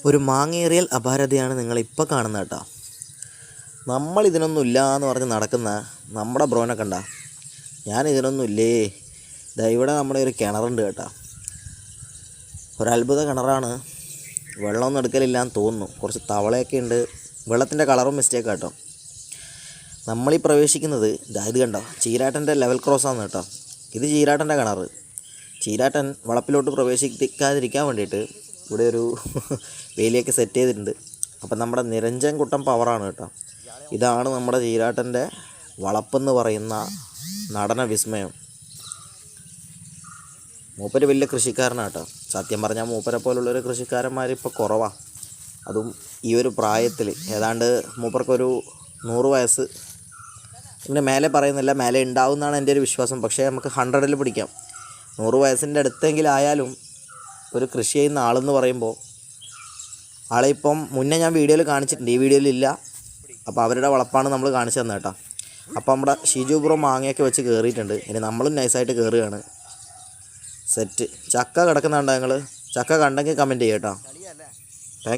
ഒരു മാങ്ങേറിയൽ അപാരതയാണ് നിങ്ങളിപ്പോൾ കാണുന്നത് കേട്ടോ. നമ്മളിതിനൊന്നും ഇല്ല എന്ന് പറഞ്ഞ് നടക്കുന്ന നമ്മുടെ ബ്രോനെ കണ്ട. ഞാനിതിനൊന്നും ഇല്ലേ. ഇവിടെ നമ്മുടെ ഒരു കിണറുണ്ട് കേട്ടോ. ഒരത്ഭുത കിണറാണ്. വെള്ളമൊന്നും എടുക്കലില്ലാന്ന് തോന്നുന്നു. കുറച്ച് തവളയൊക്കെ ഉണ്ട്. വെള്ളത്തിൻ്റെ കളറും മിസ്റ്റേക്ക് കേട്ടോ. നമ്മളീ പ്രവേശിക്കുന്നത് ഇത് കണ്ടോ, ചീരാട്ടൻ്റെ ലെവൽ ക്രോസാണ് കേട്ടോ. ഇത് ചീരാട്ടൻ്റെ കിണർ. ചീരാട്ടൻ വളപ്പിലോട്ട് പ്രവേശിക്കാതിരിക്കാൻ വേണ്ടിയിട്ട് ഇവിടെ ഒരു വേലിയൊക്കെ സെറ്റ് ചെയ്തിട്ടുണ്ട്. അപ്പം നമ്മുടെ നിരഞ്ജൻ കുട്ടൻ പവറാണ് കേട്ടോ. ഇതാണ് നമ്മുടെ ചീരാട്ടൻ്റെ വളപ്പെന്ന് പറയുന്ന നടന വിസ്മയം. മൂപ്പര് വലിയ കൃഷിക്കാരനാണ് കേട്ടോ. സത്യം പറഞ്ഞാൽ മൂപ്പരെ പോലുള്ളൊരു കൃഷിക്കാരന്മാരിപ്പോൾ കുറവാണ്. അതും ഈ ഒരു പ്രായത്തിൽ. ഏതാണ്ട് മൂപ്പർക്കൊരു 100 വയസ്സ് ഇങ്ങനെ മേലെ പറയുന്നില്ല, മേലെ ഉണ്ടാവുമെന്നാണ് എൻ്റെ ഒരു വിശ്വാസം. പക്ഷേ നമുക്ക് 100ൽ പിടിക്കാം. 100 വയസ്സിൻ്റെ അടുത്തെങ്കിലും ആയാലും ഒരു കൃഷി ചെയ്യുന്ന ആളെന്ന് പറയുമ്പോൾ ആളെ ഇപ്പം മുന്നേ ഞാൻ വീഡിയോയിൽ കാണിച്ചിട്ടുണ്ട്, ഈ വീഡിയോയിലില്ല. അപ്പോൾ അവരുടെ വളപ്പാണ് നമ്മൾ കാണിച്ചു തന്നെ കേട്ടോ. അപ്പോൾ നമ്മുടെ ഷിജു ബ്രോ മാങ്ങയൊക്കെ വെച്ച് കയറിയിട്ടുണ്ട്. ഇനി നമ്മളും നൈസായിട്ട് കയറുകയാണ്. സെറ്റ്. ചക്ക കിടക്കുന്നുണ്ടോ നിങ്ങൾ? ചക്ക കണ്ടെങ്കിൽ കമൻറ്റ് ചെയ്യാം കേട്ടോ.